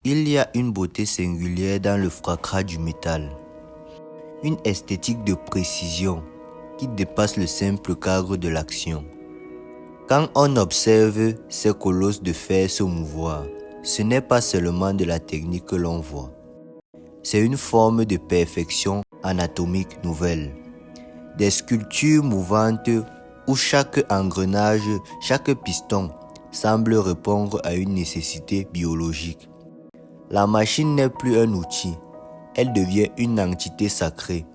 Il y a une beauté singulière dans le fracas du métal, une esthétique de précision qui dépasse le simple cadre de l'action. Quand on observe ces colosses de fer se mouvoir, ce n'est pas seulement de la technique que l'on voit. C'est une forme de perfection anatomique nouvelle. Des sculptures mouvantes où chaque engrenage, chaque piston semble répondre à une nécessité biologique. La machine n'est plus un outil, elle devient une entité sacrée,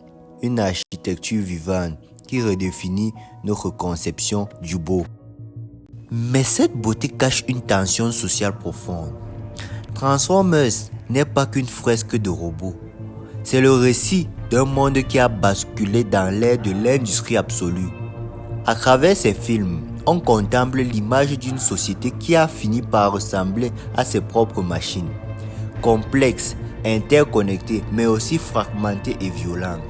une architecture vivante qui redéfinit notre conception du beau. Mais cette beauté cache une tension sociale profonde. Transformers n'est pas qu'une fresque de robots. C'est le récit d'un monde qui a basculé dans l'ère de l'industrie absolue. À travers ces films, on contemple l'image d'une société qui a fini par ressembler à ses propres machines. Complexes, interconnectées, mais aussi fragmentées et violentes.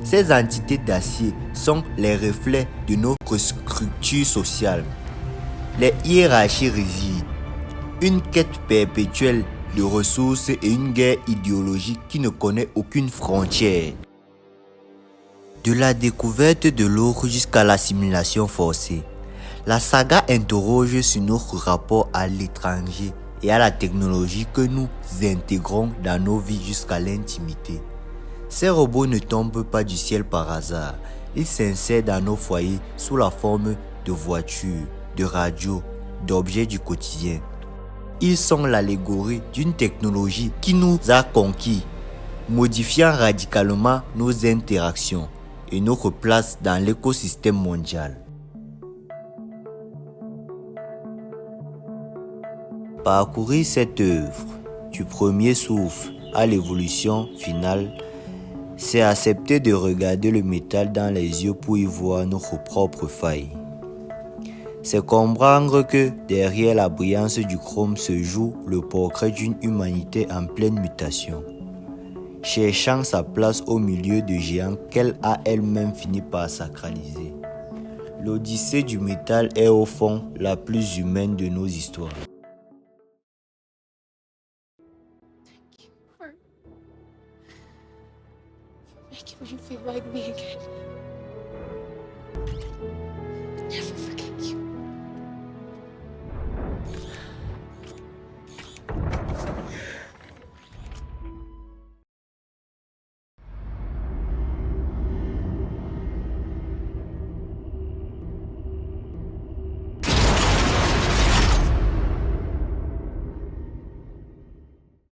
Ces entités d'acier sont les reflets de notre structure sociale. Les hiérarchies rigides, une quête perpétuelle de ressources et une guerre idéologique qui ne connaît aucune frontière. De la découverte de l'autre jusqu'à l'assimilation forcée, la saga interroge sur notre rapport à l'étranger et à la technologie que nous intégrons dans nos vies jusqu'à l'intimité. Ces robots ne tombent pas du ciel par hasard, ils s'insèrent dans nos foyers sous la forme de voitures, de radios, d'objets du quotidien. Ils sont l'allégorie d'une technologie qui nous a conquis, modifiant radicalement nos interactions et notre place dans l'écosystème mondial. Parcourir cette œuvre, du premier souffle à l'évolution finale, c'est accepter de regarder le métal dans les yeux pour y voir notre propre faille. C'est comprendre que derrière la brillance du chrome se joue le portrait d'une humanité en pleine mutation, cherchant sa place au milieu de géants qu'elle a elle-même fini par sacraliser. L'Odyssée du métal est au fond la plus humaine de nos histoires. Making me feel like me again. Never forget you.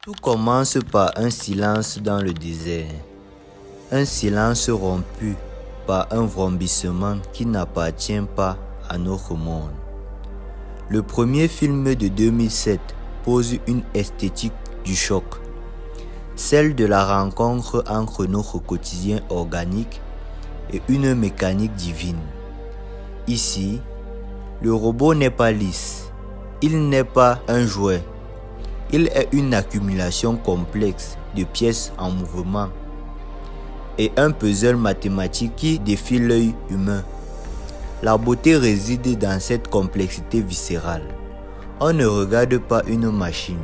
Tout commence par un silence dans le désert. Un silence rompu par un vrombissement qui n'appartient pas à notre monde. Le premier film de 2007 pose une esthétique du choc, celle de la rencontre entre notre quotidien organique et une mécanique divine. Ici, le robot n'est pas lisse, il n'est pas un jouet, il est une accumulation complexe de pièces en mouvement et un puzzle mathématique qui défie l'œil humain. La beauté réside dans cette complexité viscérale. On ne regarde pas une machine,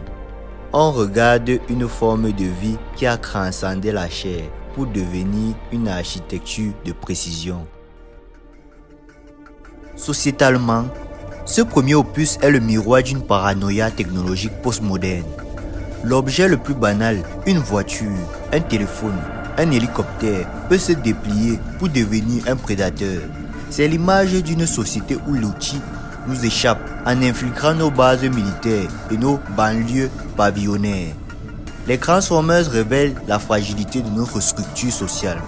on regarde une forme de vie qui a transcendé la chair pour devenir une architecture de précision. Sociétalement, ce premier opus est le miroir d'une paranoïa technologique postmoderne. L'objet le plus banal, une voiture, un téléphone, un hélicoptère, peut se déplier pour devenir un prédateur. C'est l'image d'une société où l'outil nous échappe en infiltrant nos bases militaires et nos banlieues pavillonnaires. Les Transformers révèlent la fragilité de notre structure sociale.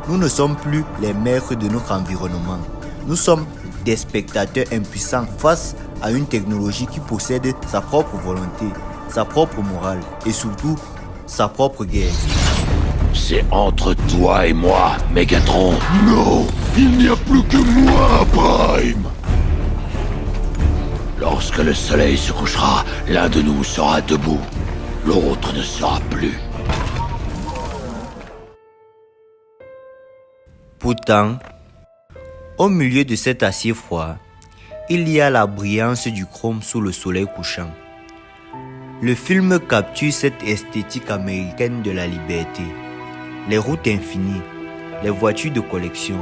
Nous ne sommes plus les maîtres de notre environnement. Nous sommes des spectateurs impuissants face à une technologie qui possède sa propre volonté, sa propre morale et surtout sa propre guerre. C'est entre toi et moi, Megatron. Non, il n'y a plus que moi, Prime. Lorsque le soleil se couchera, l'un de nous sera debout, l'autre ne sera plus. Pourtant, au milieu de cet acier froid, il y a la brillance du chrome sous le soleil couchant. Le film capture cette esthétique américaine de la liberté. Les routes infinies, les voitures de collection,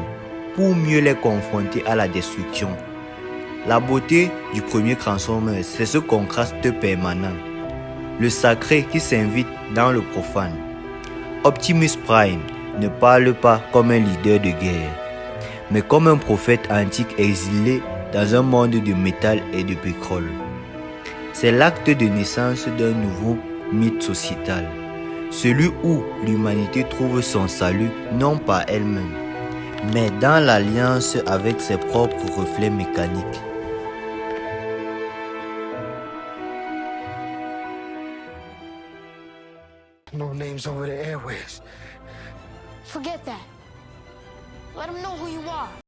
pour mieux les confronter à la destruction. La beauté du premier Transformers, c'est ce contraste permanent. Le sacré qui s'invite dans le profane. Optimus Prime ne parle pas comme un leader de guerre, mais comme un prophète antique exilé dans un monde de métal et de pétrole. C'est l'acte de naissance d'un nouveau mythe sociétal, celui où l'humanité trouve son salut non par elle-même, mais dans l'alliance avec ses propres reflets mécaniques. No names over the airwaves. Forget that. Let him know who you are.